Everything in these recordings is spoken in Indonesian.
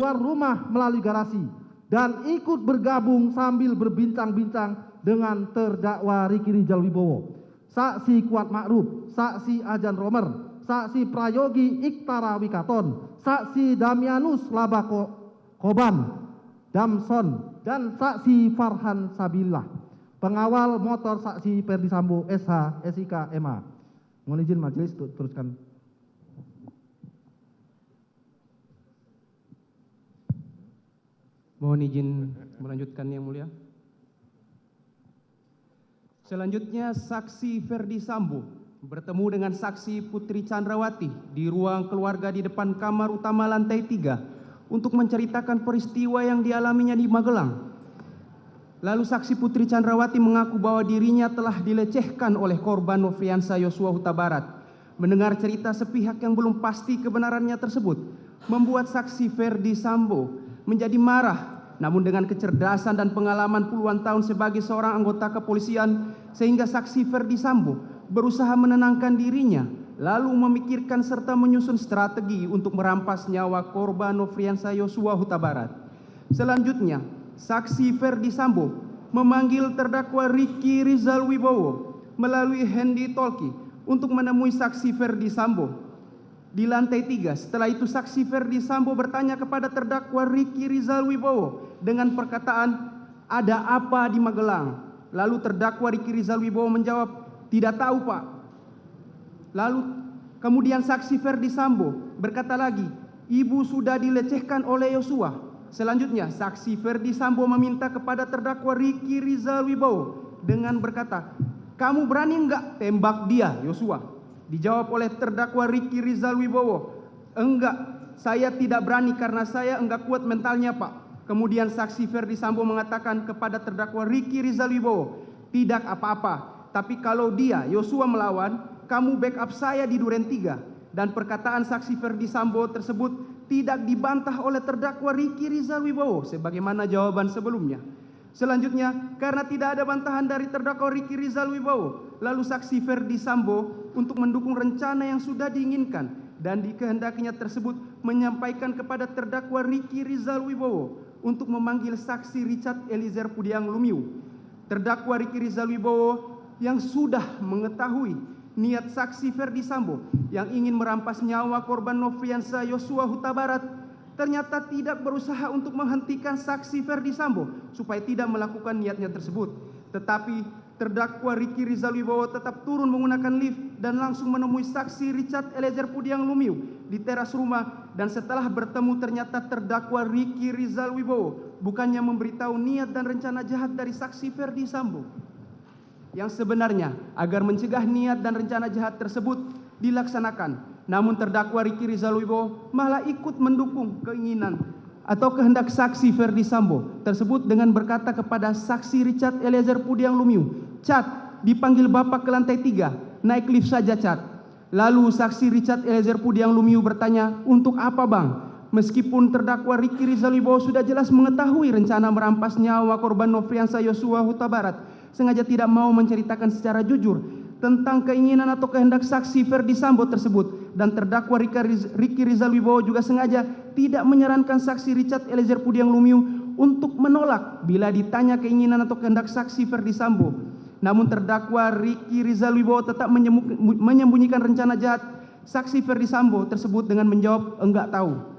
keluar rumah melalui garasi dan ikut bergabung sambil berbincang-bincang dengan terdakwa Riki Rizal Wibowo. Saksi Kuat Ma'ruf, Saksi Ajan Romer, Saksi Prayogi Iktara Wikaton, Saksi Damianus Labakoban Damson, dan Saksi Farhan Sabillah. Pengawal motor Saksi Ferdi Sambo SH SIK MA. Mohon izin majelis untuk teruskan. Mohon izin melanjutkan yang mulia. Selanjutnya saksi Ferdi Sambo bertemu dengan saksi Putri Chandrawati di ruang keluarga di depan kamar utama lantai 3 untuk menceritakan peristiwa yang dialaminya di Magelang. Lalu saksi Putri Chandrawati mengaku bahwa dirinya telah dilecehkan oleh korban Nofriansah Yosua Huta Barat. Mendengar cerita sepihak yang belum pasti kebenarannya tersebut membuat saksi Ferdi Sambo menjadi marah, namun dengan kecerdasan dan pengalaman puluhan tahun sebagai seorang anggota kepolisian, sehingga saksi Ferdi Sambo berusaha menenangkan dirinya, lalu memikirkan serta menyusun strategi untuk merampas nyawa korban Nofriansah Yosua Huta Barat. Selanjutnya, saksi Ferdi Sambo memanggil terdakwa Riki Rizal Wibowo melalui handy talkie untuk menemui saksi Ferdi Sambo di lantai 3. Setelah itu saksi Ferdi Sambo bertanya kepada terdakwa Riki Rizal Wibowo dengan perkataan, "Ada apa di Magelang?" Lalu terdakwa Riki Rizal Wibowo menjawab, "Tidak tahu, Pak." Lalu kemudian saksi Ferdi Sambo berkata lagi, "Ibu sudah dilecehkan oleh Yosua." Selanjutnya saksi Ferdi Sambo meminta kepada terdakwa Riki Rizal Wibowo dengan berkata, "Kamu berani enggak tembak dia, Yosua?" Dijawab oleh terdakwa Riki Rizal Wibowo, "Enggak, saya tidak berani karena saya enggak kuat mentalnya, Pak." Kemudian saksi Ferdi Sambo mengatakan kepada terdakwa Riki Rizal Wibowo, "Tidak apa-apa, tapi kalau dia, Yosua, melawan, kamu backup saya di Duren 3. Dan perkataan saksi Ferdi Sambo tersebut tidak dibantah oleh terdakwa Riki Rizal Wibowo sebagaimana jawaban sebelumnya. Selanjutnya, karena tidak ada bantahan dari terdakwa Riki Rizal Wibowo, lalu saksi Ferdi Sambo untuk mendukung rencana yang sudah diinginkan dan dikehendakinya tersebut menyampaikan kepada terdakwa Riki Rizal Wibowo untuk memanggil saksi Richard Eliezer Pudiang Lumiu. Terdakwa Riki Rizal Wibowo yang sudah mengetahui niat saksi Ferdi Sambo yang ingin merampas nyawa korban Nofriansah Yosua Huta Barat ternyata tidak berusaha untuk menghentikan saksi Ferdi Sambo supaya tidak melakukan niatnya tersebut. Tetapi terdakwa Riki Rizal Wibowo tetap turun menggunakan lift dan langsung menemui saksi Richard Eliezer Pudiang Lumiu di teras rumah, dan setelah bertemu ternyata terdakwa Riki Rizal Wibowo bukannya memberitahu niat dan rencana jahat dari saksi Ferdi Sambo yang sebenarnya agar mencegah niat dan rencana jahat tersebut dilaksanakan. Namun terdakwa Riki Rizal Wibowo malah ikut mendukung keinginan atau kehendak saksi Ferdi Sambo tersebut dengan berkata kepada saksi Richard Eliezer Pudiang Lumiu, "Cat, dipanggil Bapak ke lantai 3, naik lift saja, Cat." Lalu saksi Richard Eliezer Pudiang Lumiu bertanya, "Untuk apa, Bang?" Meskipun terdakwa Riki Rizal Wibowo sudah jelas mengetahui rencana merampas nyawa korban Nofriansah Yosua Huta Barat, sengaja tidak mau menceritakan secara jujur tentang keinginan atau kehendak saksi Ferdi Sambo tersebut, dan terdakwa Riki Rizal Wibowo juga sengaja tidak menyarankan saksi Richard Eliezer Pudiang Lumiu untuk menolak bila ditanya keinginan atau kehendak saksi Ferdi Sambo. Namun terdakwa Riki Rizal Wibowo tetap menyembunyikan rencana jahat saksi Ferdi Sambo tersebut dengan menjawab enggak tahu.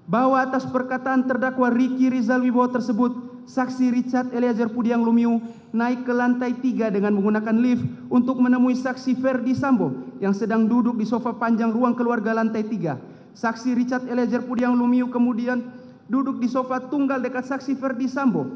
Bahwa atas perkataan terdakwa Riki Rizal Wibowo tersebut, saksi Richard Eliezer Pudiang Lumiu naik ke lantai 3 dengan menggunakan lift untuk menemui saksi Ferdi Sambo yang sedang duduk di sofa panjang ruang keluarga lantai 3. Saksi Richard Eliezer Pudiang Lumiu kemudian duduk di sofa tunggal dekat saksi Ferdi Sambo.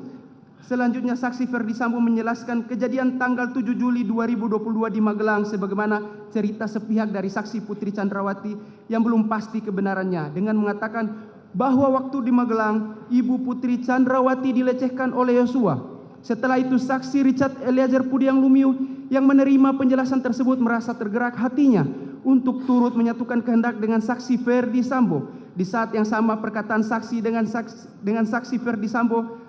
Selanjutnya saksi Ferdi Sambo menjelaskan kejadian tanggal 7 Juli 2022 di Magelang sebagaimana cerita sepihak dari saksi Putri Chandrawati yang belum pasti kebenarannya, dengan mengatakan bahwa waktu di Magelang Ibu Putri Chandrawati dilecehkan oleh Yosua. Setelah itu saksi Richard Eliezer Pudiang Lumiu yang menerima penjelasan tersebut merasa tergerak hatinya untuk turut menyatukan kehendak dengan saksi Ferdi Sambo. Di saat yang sama perkataan saksi dengan saksi Ferdi Sambo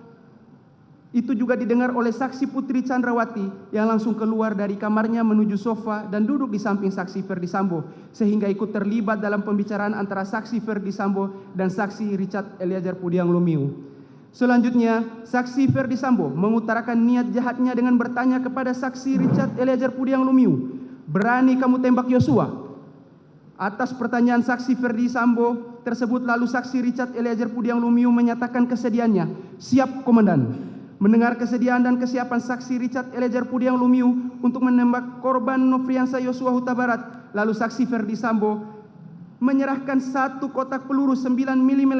Itu juga didengar oleh saksi Putri Chandrawati yang langsung keluar dari kamarnya menuju sofa dan duduk di samping saksi Ferdi Sambo, sehingga ikut terlibat dalam pembicaraan antara saksi Ferdi Sambo dan saksi Richard Eliezer Pudiang Lumiu. Selanjutnya, saksi Ferdi Sambo mengutarakan niat jahatnya dengan bertanya kepada saksi Richard Eliezer Pudiang Lumiu, "Berani kamu tembak Yosua?" Atas pertanyaan saksi Ferdi Sambo tersebut, lalu saksi Richard Eliezer Pudiang Lumiu menyatakan kesediaannya, "Siap, Komandan." Mendengar kesediaan dan kesiapan saksi Richard Eliezer Pudiang Lumiu untuk menembak korban Nofriansah Yosua Huta Barat, lalu saksi Ferdi Sambo menyerahkan 1 kotak peluru 9 mm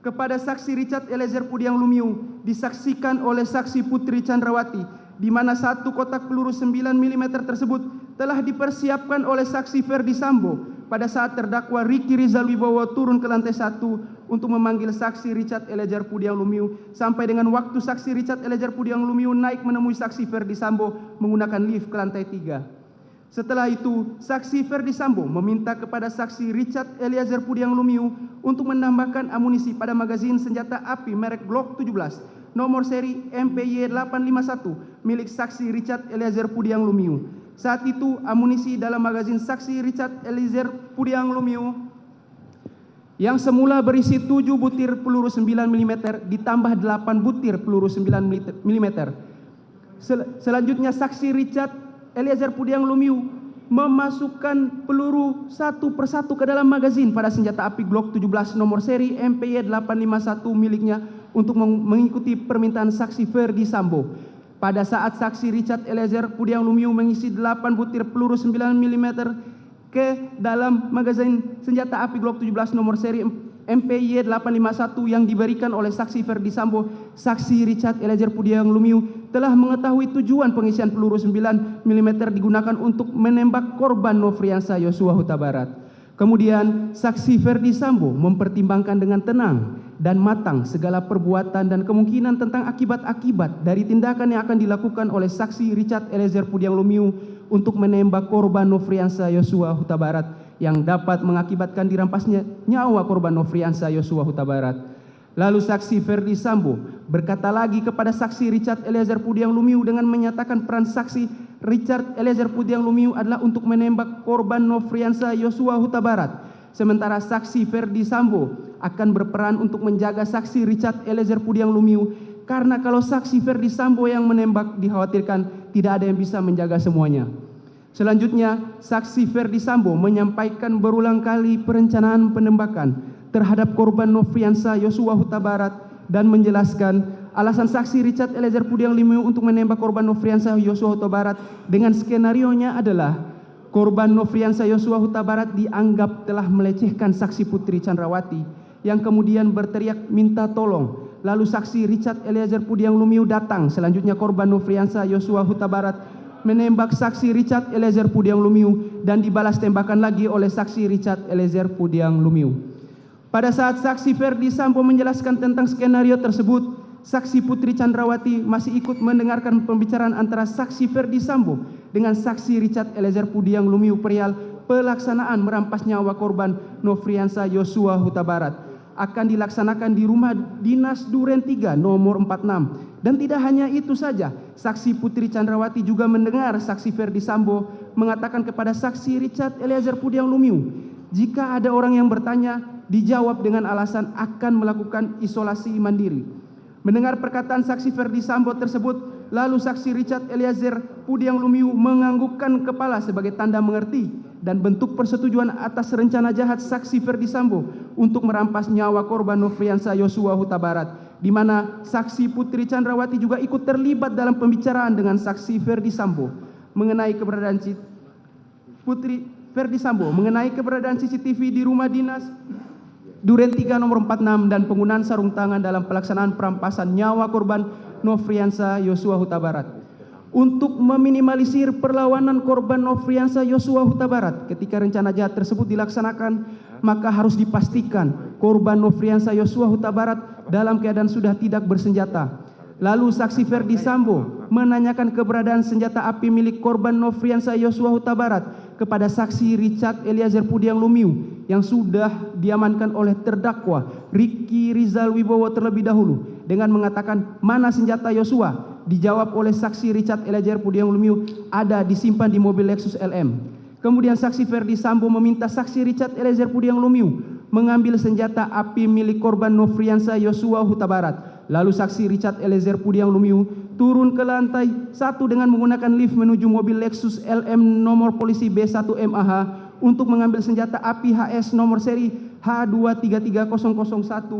kepada saksi Richard Eliezer Pudiang Lumiu, disaksikan oleh saksi Putri Chandrawati, di mana 1 kotak peluru 9 mm tersebut telah dipersiapkan oleh saksi Ferdi Sambo pada saat terdakwa Ricky Rizal Wibowo turun ke lantai 1 untuk memanggil saksi Richard Eliezer Pudiang Lumiu, sampai dengan waktu saksi Richard Eliezer Pudiang Lumiu naik menemui saksi Ferdi Sambo menggunakan lift ke lantai 3. Setelah itu, saksi Ferdi Sambo meminta kepada saksi Richard Eliezer Pudiang Lumiu untuk menambahkan amunisi pada magazin senjata api merek Glock 17 nomor seri MPY 851 milik saksi Richard Eliezer Pudiang Lumiu. Saat itu, amunisi dalam magazin saksi Richard Eliezer Pudiang Lumiu yang semula berisi 7 butir peluru 9 mm ditambah 8 butir peluru 9 mm. Selanjutnya, saksi Richard Eliezer Pudiang Lumiu memasukkan peluru satu persatu ke dalam magazin pada senjata api Glock 17 nomor seri MPY 851 miliknya untuk mengikuti permintaan saksi Ferdi Sambo. Pada saat saksi Richard Eliezer Pudiang Lumiu mengisi 8 butir peluru 9 mm ke dalam magazin senjata api Glock 17 nomor seri MPY 851 yang diberikan oleh saksi Ferdi Sambo, saksi Richard Eliezer Pudiang Lumiu telah mengetahui tujuan pengisian peluru 9 mm digunakan untuk menembak korban Nofriansah Yosua Huta Barat. Kemudian, saksi Ferdi Sambo mempertimbangkan dengan tenang dan matang segala perbuatan dan kemungkinan tentang akibat-akibat dari tindakan yang akan dilakukan oleh saksi Richard Eliezer Pudiang Lumiu untuk menembak korban Nofriansah Yosua Huta Barat yang dapat mengakibatkan dirampasnya nyawa korban Nofriansah Yosua Huta Barat. Lalu saksi Ferdi Sambo berkata lagi kepada saksi Richard Eliezer Pudiang Lumiu dengan menyatakan peran saksi Richard Eliezer Pudiang Lumiu adalah untuk menembak korban Nofriansah Yosua Huta Barat. Sementara saksi Ferdi Sambo akan berperan untuk menjaga saksi Richard Eliezer Pudiang Lumiu, karena kalau saksi Ferdi Sambo yang menembak dikhawatirkan tidak ada yang bisa menjaga semuanya. Selanjutnya, saksi Ferdi Sambo menyampaikan berulang kali perencanaan penembakan terhadap korban Nofriansah Yosua Huta Barat dan menjelaskan alasan saksi Richard Eliezer Pudiang Lumiu untuk menembak korban Nofriansah Yosua Huta Barat dengan skenarionya adalah korban Nofriansah Yosua Huta Barat dianggap telah melecehkan saksi Putri Chandrawati yang kemudian berteriak minta tolong. Lalu saksi Richard Eliezer Pudiang Lumiu datang. Selanjutnya korban Nofriansah Yosua Huta Barat menembak saksi Richard Eliezer Pudiang Lumiu dan dibalas tembakan lagi oleh saksi Richard Eliezer Pudiang Lumiu. Pada saat saksi Ferdi Sambo menjelaskan tentang skenario tersebut, saksi Putri Chandrawati masih ikut mendengarkan pembicaraan antara saksi Ferdi Sambo dengan saksi Richard Eliezer Pudiang Lumiu perihal pelaksanaan merampas nyawa korban Nofriansah Yosua Huta Barat akan dilaksanakan di rumah dinas Duren 3 nomor 46. Dan tidak hanya itu saja, saksi Putri Chandrawati juga mendengar saksi Ferdi Sambo mengatakan kepada saksi Richard Eliezer Pudiang Lumiu, jika ada orang yang bertanya, dijawab dengan alasan akan melakukan isolasi mandiri. Mendengar perkataan saksi Ferdi Sambo tersebut, lalu saksi Richard Eliezer Pudiang Lumiu menganggukkan kepala sebagai tanda mengerti dan bentuk persetujuan atas rencana jahat saksi Ferdi Sambo untuk merampas nyawa korban Nofriansah Yosua Huta Barat, di mana saksi Putri Chandrawati juga ikut terlibat dalam pembicaraan dengan saksi Ferdi Sambo mengenai keberadaan CCTV di rumah dinas Duren 3 nomor 46 dan penggunaan sarung tangan dalam pelaksanaan perampasan nyawa korban Nofriansah Yosua Huta Barat. Untuk meminimalisir perlawanan korban Nofriansah Yosua Huta Barat ketika rencana jahat tersebut dilaksanakan, maka harus dipastikan korban Nofriansah Yosua Huta Barat dalam keadaan sudah tidak bersenjata. Lalu saksi Ferdi Sambo menanyakan keberadaan senjata api milik korban Nofriansah Yosua Huta Barat kepada saksi Richard Eliezer Pudiang Lumiu yang sudah diamankan oleh terdakwa Ricky Rizal Wibowo terlebih dahulu dengan mengatakan mana senjata Yosua. Dijawab oleh saksi Richard Eliezer Pudiang Lumiu, ada disimpan di mobil Lexus LM. Kemudian saksi Ferdi Sambo meminta saksi Richard Eliezer Pudiang Lumiu mengambil senjata api milik korban Nofriansa Yosua Huta Barat. Lalu saksi Richard Eliezer Pudiang Lumiu turun ke lantai 1 dengan menggunakan lift menuju mobil Lexus LM nomor polisi B1 MAH untuk mengambil senjata api HS nomor seri H233001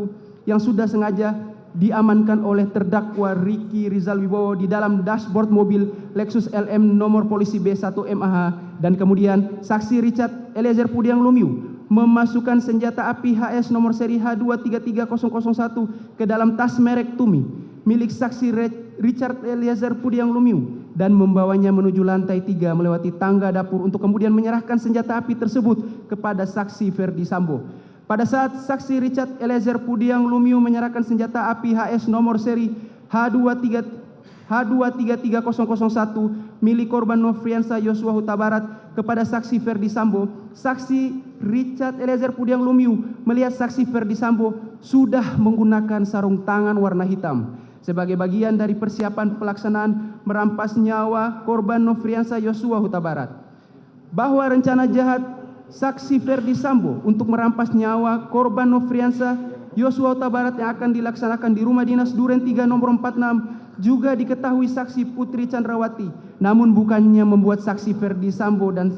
yang sudah sengaja diamankan oleh terdakwa Ricky Rizal Wibowo di dalam dashboard mobil Lexus LM nomor polisi B1 MAH. Dan kemudian saksi Richard Eliezer Pudiang Lumiu memasukkan senjata api HS nomor seri H233001 ke dalam tas merek Tumi milik saksi Richard Eliezer Pudiang Lumiu dan membawanya menuju lantai 3 melewati tangga dapur untuk kemudian menyerahkan senjata api tersebut kepada saksi Ferdi Sambo. Pada saat saksi Richard Eliezer Pudiang Lumiu menyerahkan senjata api HS nomor seri H233001 milik korban Nofriansa Yosua Huta Barat kepada saksi Ferdi Sambo, saksi Richard Eliezer Pudiang Lumiu melihat saksi Ferdi Sambo sudah menggunakan sarung tangan warna hitam sebagai bagian dari persiapan pelaksanaan merampas nyawa korban Nofriansa Yosua Huta Barat. Bahwa rencana jahat saksi Ferdi Sambo untuk merampas nyawa korban Nofriansa Yosua Huta Barat yang akan dilaksanakan di rumah dinas Duren 3 nomor 46 juga diketahui saksi Putri Chandrawati, namun bukannya membuat saksi Ferdi Sambo dan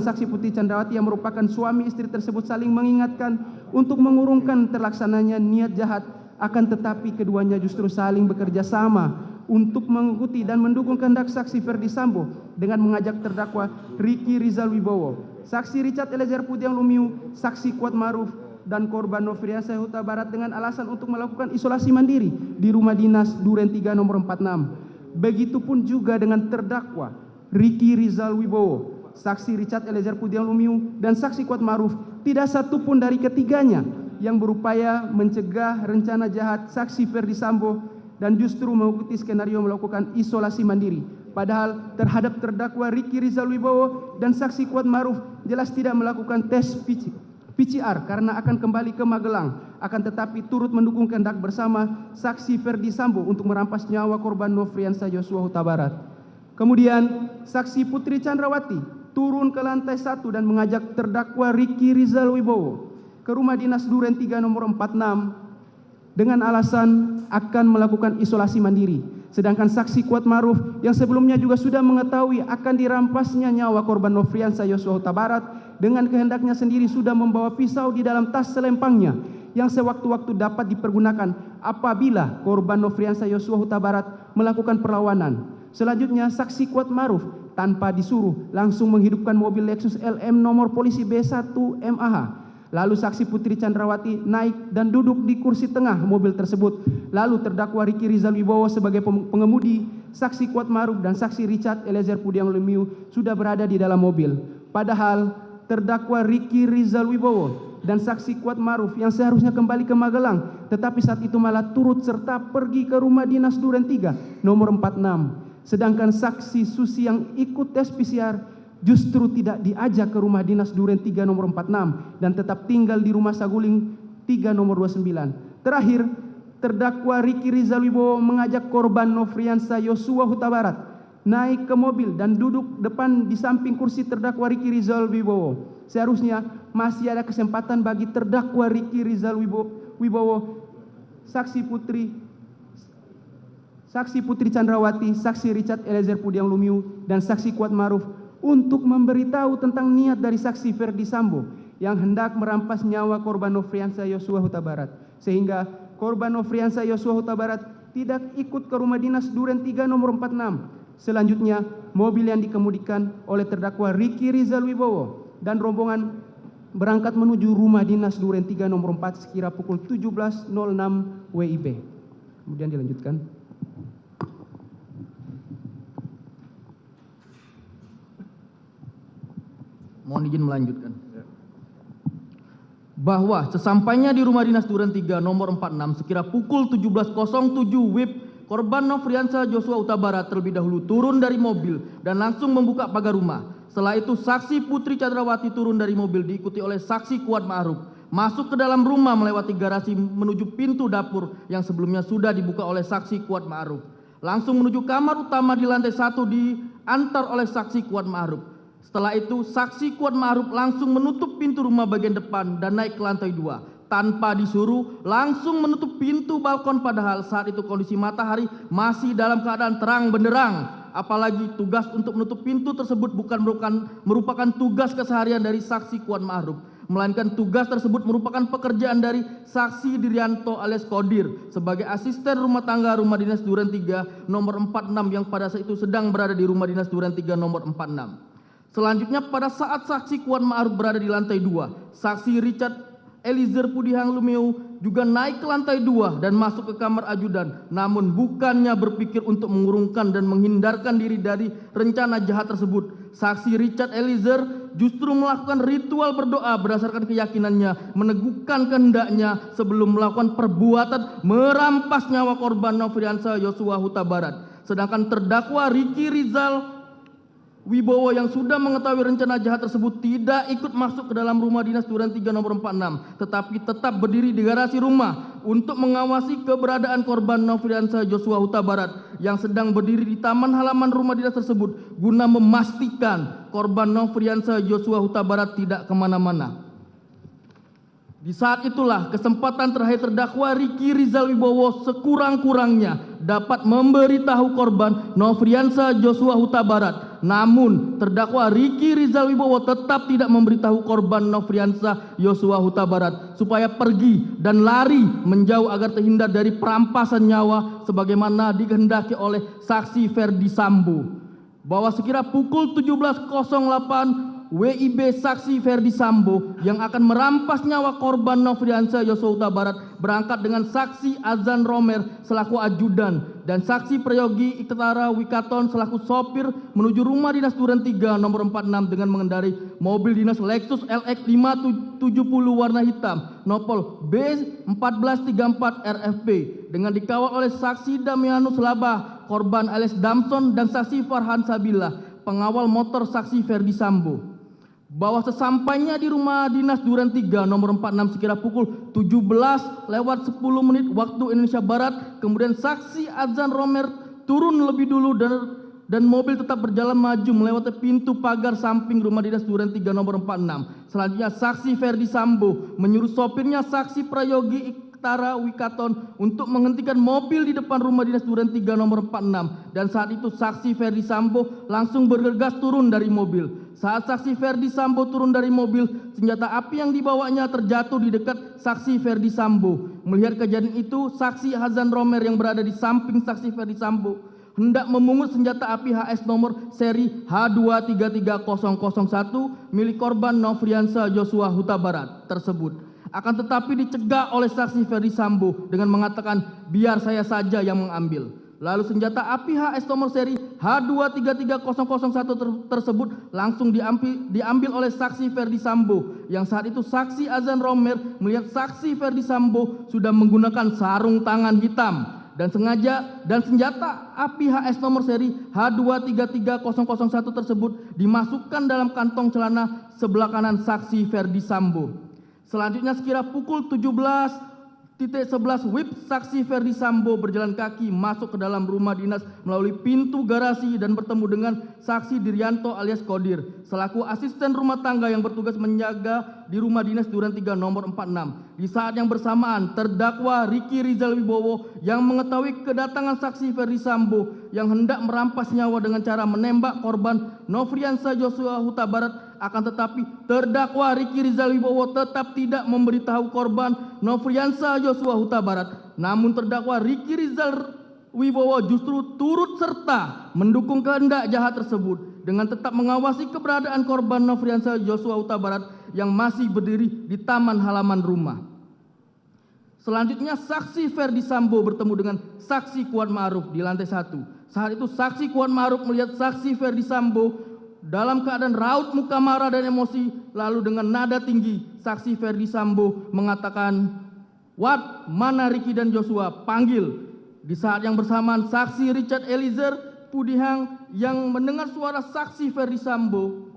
saksi Putri Chandrawati yang merupakan suami istri tersebut saling mengingatkan untuk mengurungkan terlaksananya niat jahat, akan tetapi keduanya justru saling bekerja sama untuk mengikuti dan mendukung kehendak saksi Ferdi Sambo dengan mengajak terdakwa Ricky Rizal Wibowo, saksi Richard Eliezer Pudiang Lumiu, saksi Kuat Maruf dan korban Nofriansa Huta Barat dengan alasan untuk melakukan isolasi mandiri di rumah dinas Duren 3 nomor 46. Begitupun juga dengan terdakwa Ricky Rizal Wibowo, saksi Richard Eliezer Pudiang Lumiu dan saksi Kuat Maruf, tidak satupun dari ketiganya yang berupaya mencegah rencana jahat saksi Ferdi Sambo dan justru mengikuti skenario melakukan isolasi mandiri. Padahal terhadap terdakwa Ricky Rizal Wibowo dan saksi Kuat Maruf jelas tidak melakukan tes PCR karena akan kembali ke Magelang, akan tetapi turut mendukung kehendak bersama saksi Ferdi Sambo untuk merampas nyawa korban Nofriansa Yosua Huta Barat. Kemudian saksi Putri Chandrawati turun ke lantai 1 dan mengajak terdakwa Ricky Rizal Wibowo ke rumah dinas Duren 3 nomor 46 dengan alasan akan melakukan isolasi mandiri. Sedangkan saksi Kuat Maruf yang sebelumnya juga sudah mengetahui akan dirampasnya nyawa korban Nofriansa Yosua Huta Barat dengan kehendaknya sendiri sudah membawa pisau di dalam tas selempangnya yang sewaktu-waktu dapat dipergunakan apabila korban Nofriansa Yosua Huta Barat melakukan perlawanan. Selanjutnya saksi Kuat Maruf tanpa disuruh langsung menghidupkan mobil Lexus LM nomor polisi B1 MAH. Lalu saksi Putri Chandrawati naik dan duduk di kursi tengah mobil tersebut. Lalu terdakwa Ricky Rizal Wibowo sebagai pengemudi, saksi Kuat Maruf dan saksi Richard Eliezer Pudiang Lumiu sudah berada di dalam mobil. Padahal terdakwa Ricky Rizal Wibowo dan saksi Kuat Maruf yang seharusnya kembali ke Magelang, tetapi saat itu malah turut serta pergi ke rumah dinas Duren 3 nomor 46. Sedangkan saksi Susi yang ikut tes PCR justru tidak diajak ke rumah dinas Duren 3 nomor 46 dan tetap tinggal di rumah Saguling 3 nomor 29. Terakhir, terdakwa Ricky Rizal Wibowo mengajak korban Nofriansa Yosua Huta Barat naik ke mobil dan duduk depan di samping kursi terdakwa Ricky Rizal Wibowo. Seharusnya masih ada kesempatan bagi terdakwa Ricky Rizal Wibowo, saksi Putri Chandrawati, saksi Richard Eliezer Pudiang Lumiu dan saksi Kuat Maruf untuk memberitahu tentang niat dari saksi Ferdi Sambo yang hendak merampas nyawa korban Nofriansa Yosua Huta Barat, sehingga korban Nofriansa Yosua Huta Barat tidak ikut ke rumah dinas Duren 3 nomor 46. Selanjutnya, mobil yang dikemudikan oleh terdakwa Ricky Rizal Wibowo dan rombongan berangkat menuju rumah dinas Duren 3 nomor 4 sekira pukul 17.06 WIB. Kemudian dilanjutkan. Mohon izin melanjutkan. Bahwa sesampainya di rumah dinas Duren 3 nomor 46 sekira pukul 17.07 WIB, korban Nofriansa Yosua Huta Barat terlebih dahulu turun dari mobil dan langsung membuka pagar rumah. Setelah itu saksi Putri Chandrawati turun dari mobil diikuti oleh saksi Kuat Ma'ruf. masuk ke dalam rumah melewati garasi menuju pintu dapur yang sebelumnya sudah dibuka oleh saksi Kuat Ma'ruf. Langsung menuju kamar utama di lantai 1 diantar oleh saksi Kuat Ma'ruf. Setelah itu saksi Kuat Ma'ruf langsung menutup pintu rumah bagian depan dan naik ke lantai 2. Tanpa disuruh langsung menutup pintu balkon, padahal saat itu kondisi matahari masih dalam keadaan terang benderang. Apalagi tugas untuk menutup pintu tersebut bukan merupakan tugas keseharian dari saksi Kuat Ma'ruf, melainkan tugas tersebut merupakan pekerjaan dari saksi Dirianto alias Kodir sebagai asisten rumah tangga rumah dinas Duren 3 nomor 46 yang pada saat itu sedang berada di rumah dinas Duren 3 nomor 46. Selanjutnya pada saat saksi Kuat Ma'ruf berada di lantai 2, saksi Richard Eliezer Pudihang Lumiu juga naik ke lantai 2 dan masuk ke kamar ajudan, namun bukannya berpikir untuk mengurungkan dan menghindarkan diri dari rencana jahat tersebut. Saksi Richard Eliezer justru melakukan ritual berdoa berdasarkan keyakinannya, meneguhkan kehendaknya sebelum melakukan perbuatan merampas nyawa korban Nofriansah Yosua Huta Barat. Sedangkan terdakwa Ricky Rizal Wibowo yang sudah mengetahui rencana jahat tersebut tidak ikut masuk ke dalam rumah dinas Duren 3 nomor 46, tetapi tetap berdiri di garasi rumah untuk mengawasi keberadaan korban Nofriansah Yosua Huta Barat yang sedang berdiri di taman halaman rumah dinas tersebut guna memastikan korban Nofriansah Yosua Huta Barat tidak kemana-mana. Di saat itulah kesempatan terakhir terdakwa Ricky Rizal Wibowo sekurang-kurangnya dapat memberitahu korban Nofriansah Yosua Huta Barat. Namun terdakwa Ricky Rizal Wibowo tetap tidak memberitahu korban Nofriansah Yosua Huta Barat supaya pergi dan lari menjauh agar terhindar dari perampasan nyawa sebagaimana dikehendaki oleh saksi Ferdi Sambo. Bahwa sekira pukul 17.08 WIB saksi Ferdi Sambo yang akan merampas nyawa korban Nofriansah Yosua Huta Barat berangkat dengan saksi Azan Romer selaku ajudan dan saksi Prayogi Iktara Wikaton selaku sopir menuju rumah dinas Duren 3 nomor 46 dengan mengendarai mobil dinas Lexus LX 570 warna hitam nopol B1434 RFP dengan dikawal oleh saksi Damianus Labah korban alias Damson dan saksi Farhan Sabila pengawal motor saksi Ferdi Sambo. Bahwa sesampainya di rumah dinas Duren 3 nomor 46 sekira pukul 17.10 waktu Indonesia Barat, kemudian saksi Azan Romer turun lebih dulu dan mobil tetap berjalan maju melewati pintu pagar samping rumah dinas Duren 3 nomor 46. Selanjutnya saksi Ferdi Sambo menyuruh sopirnya saksi Prayogi Iktara Wikaton untuk menghentikan mobil di depan rumah dinas Duren 3 nomor 46 dan saat itu saksi Ferdi Sambo langsung bergegas turun dari mobil. Saat saksi Ferdi Sambo turun dari mobil, senjata api yang dibawanya terjatuh di dekat saksi Ferdi Sambo. Melihat kejadian itu, saksi Azan Romer yang berada di samping saksi Ferdi Sambo hendak memungut senjata api HS nomor seri H233001 milik korban Nofriansah Yosua Huta Barat tersebut. Akan tetapi dicegah oleh saksi Ferdi Sambo dengan mengatakan biar saya saja yang mengambil. Lalu senjata api HS nomor seri H233001 tersebut langsung diambil oleh saksi Ferdi Sambo yang saat itu saksi Azan Romer melihat saksi Ferdi Sambo sudah menggunakan sarung tangan hitam dan senjata api HS nomor seri H233001 tersebut dimasukkan dalam kantong celana sebelah kanan saksi Ferdi Sambo. Selanjutnya sekira pukul 17.11 WIB saksi Ferdi Sambo berjalan kaki masuk ke dalam rumah dinas melalui pintu garasi dan bertemu dengan saksi Dirianto alias Kodir selaku asisten rumah tangga yang bertugas menjaga di rumah dinas Duren 3 nomor 46. Di saat yang bersamaan terdakwa Ricky Rizal Wibowo yang mengetahui kedatangan saksi Ferdi Sambo yang hendak merampas nyawa dengan cara menembak korban Nofriansah Yosua Huta Barat. Akan tetapi terdakwa Ricky Rizal Wibowo tetap tidak memberitahu korban Nofriansah Yosua Huta Barat. Namun terdakwa Ricky Rizal Wibowo justru turut serta mendukung kehendak jahat tersebut dengan tetap mengawasi keberadaan korban Nofriansah Yosua Huta Barat yang masih berdiri di taman halaman rumah. Selanjutnya saksi Ferdi Sambo bertemu dengan saksi Kuat Ma'ruf di lantai 1. Saat itu saksi Kuat Ma'ruf melihat saksi Ferdi Sambo dalam keadaan raut muka marah dan emosi, lalu dengan nada tinggi saksi Ferdi Sambo mengatakan, "Wat, mana Ricky dan Joshua? Panggil." Di saat yang bersamaan saksi Richard Eliezer Pudihang yang mendengar suara saksi Ferdi Sambo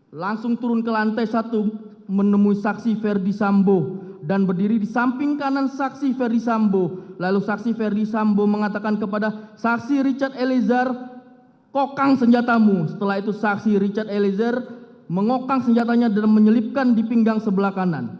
langsung turun ke lantai 1 menemui saksi Ferdi Sambo dan berdiri di samping kanan saksi Ferdi Sambo. Lalu saksi Ferdi Sambo mengatakan kepada saksi Richard Eliezer, "Kokang senjatamu." Setelah itu saksi Richard Eliezer mengokang senjatanya dan menyelipkan di pinggang sebelah kanan.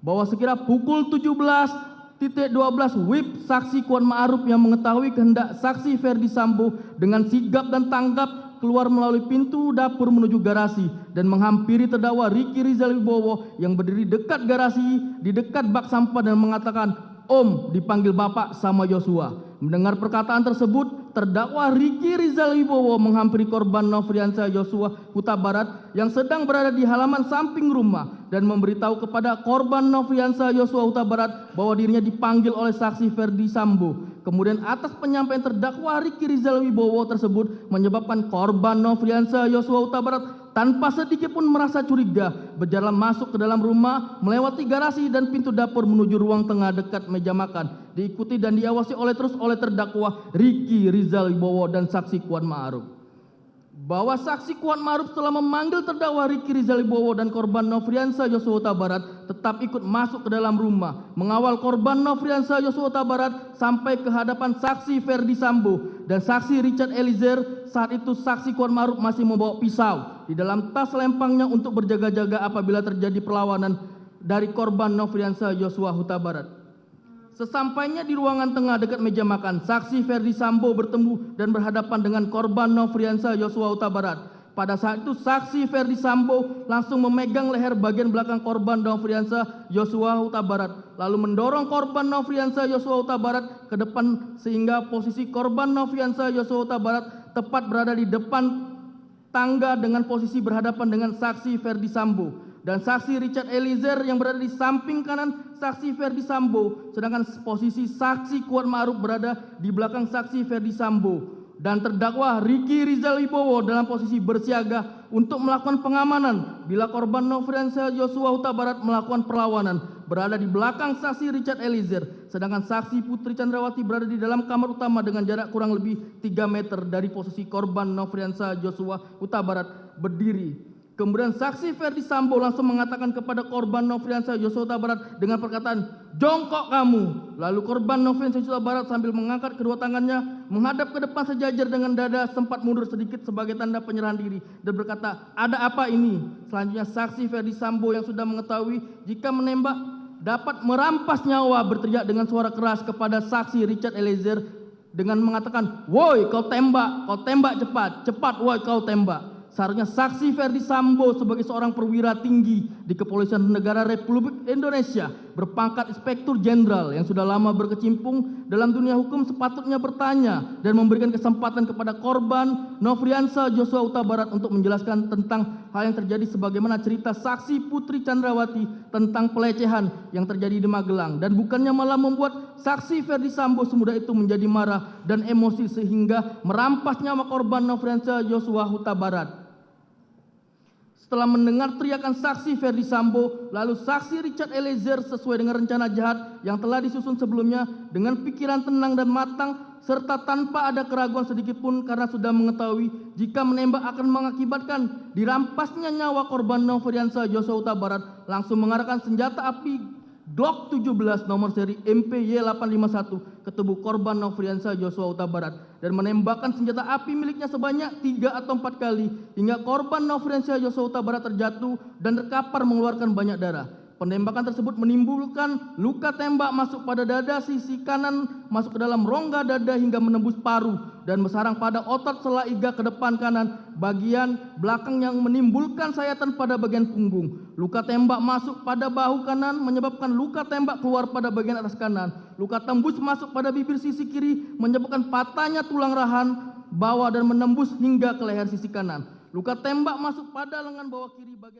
Bahwa sekira pukul 17.12 WIB saksi Kuat Ma'ruf yang mengetahui kehendak saksi Ferdi Sambo dengan sigap dan tanggap keluar melalui pintu dapur menuju garasi dan menghampiri terdakwa Ricky Rizal Wibowo yang berdiri dekat garasi di dekat bak sampah dan mengatakan, "Om," dipanggil Bapak sama Yosua. Mendengar perkataan tersebut, terdakwa Ricky Rizal Wibowo menghampiri korban Nofriansah Yosua Huta Barat yang sedang berada di halaman samping rumah dan memberitahu kepada korban Nofriansah Yosua Huta Barat bahwa dirinya dipanggil oleh saksi Ferdi Sambo. Kemudian atas penyampaian terdakwa Ricky Rizal Wibowo tersebut menyebabkan korban Nofriansah Yosua Huta Barat tanpa sedikit pun merasa curiga berjalan masuk ke dalam rumah, melewati garasi dan pintu dapur menuju ruang tengah dekat meja makan, diikuti dan diawasi oleh terdakwa Ricky Rizal Wibowo dan saksi Kuat Ma'ruf. Bahwa saksi Kuat Ma'ruf telah memanggil terdakwa Ricky Rizal Wibowo dan korban Nofriansah Yosua Huta Barat tetap ikut masuk ke dalam rumah, mengawal korban Nofriansah Yosua Huta Barat sampai ke hadapan saksi Ferdi Sambo dan saksi Richard Eliezer. Saat itu saksi Kuat Ma'ruf masih membawa pisau di dalam tas lempangnya untuk berjaga-jaga apabila terjadi perlawanan dari korban Nofriansah Yosua Huta Barat. Sesampainya di ruangan tengah dekat meja makan, saksi Ferdi Sambo bertemu dan berhadapan dengan korban Nofriansah Yosua Huta Barat. Pada saat itu saksi Ferdi Sambo langsung memegang leher bagian belakang korban Nofriansah Yosua Huta Barat, lalu mendorong korban Nofriansah Yosua Huta Barat ke depan sehingga posisi korban Nofriansah Yosua Huta Barat tepat berada di depan tangga dengan posisi berhadapan dengan saksi Ferdi Sambo. Dan saksi Richard Eliezer yang berada di samping kanan saksi Ferdi Sambo, sedangkan posisi saksi Kuat Ma'ruf berada di belakang saksi Ferdi Sambo. Dan terdakwa Ricky Rizal Wibowo dalam posisi bersiaga untuk melakukan pengamanan bila korban Nofriansah Yosua Huta Barat melakukan perlawanan, berada di belakang saksi Richard Eliezer, sedangkan saksi Putri Chandrawati berada di dalam kamar utama dengan jarak kurang lebih 3 meter dari posisi korban Nofriansah Yosua Huta Barat berdiri. Kemudian saksi Ferdi Sambo langsung mengatakan kepada korban Nofriansah Yosua Huta Barat dengan perkataan, "Jongkok kamu." Lalu korban Nofriansah Yosua Huta Barat sambil mengangkat kedua tangannya menghadap ke depan sejajar dengan dada sempat mundur sedikit sebagai tanda penyerahan diri dan berkata, "Ada apa ini?" Selanjutnya saksi Ferdi Sambo yang sudah mengetahui jika menembak dapat merampas nyawa berteriak dengan suara keras kepada saksi Richard Eliezer dengan mengatakan, "Woi, kau tembak cepat, cepat woi kau tembak." Seharusnya saksi Ferdi Sambo sebagai seorang perwira tinggi di Kepolisian Negara Republik Indonesia berpangkat Inspektur Jenderal yang sudah lama berkecimpung dalam dunia hukum sepatutnya bertanya dan memberikan kesempatan kepada korban Nofriansah Yosua Huta Barat untuk menjelaskan tentang hal yang terjadi sebagaimana cerita saksi Putri Chandrawati tentang pelecehan yang terjadi di Magelang dan bukannya malah membuat saksi Ferdi Sambo semudah itu menjadi marah dan emosi sehingga merampas nyawa korban Nofriansah Yosua Huta Barat. Setelah mendengar teriakan saksi Ferdi Sambo, lalu saksi Richard Eliezer sesuai dengan rencana jahat yang telah disusun sebelumnya dengan pikiran tenang dan matang serta tanpa ada keraguan sedikitpun karena sudah mengetahui jika menembak akan mengakibatkan dirampasnya nyawa korban Nofriansah Yosua Huta Barat, langsung mengarahkan senjata api Glock 17 nomor seri MPY851 ke tubuh korban Nofriansah Yosua Huta Barat dan menembakkan senjata api miliknya sebanyak 3 atau 4 kali hingga korban Nofriansah Yosua Huta Barat terjatuh dan terkapar mengeluarkan banyak darah. Penembakan tersebut menimbulkan luka tembak masuk pada dada sisi kanan, masuk ke dalam rongga dada hingga menembus paru dan bersarang pada otot sela iga ke depan kanan bagian belakang yang menimbulkan sayatan pada bagian punggung. Luka tembak masuk pada bahu kanan menyebabkan luka tembak keluar pada bagian atas kanan. Luka tembus masuk pada bibir sisi kiri menyebabkan patahnya tulang rahan bawah dan menembus hingga ke leher sisi kanan. Luka tembak masuk pada lengan bawah kiri bagian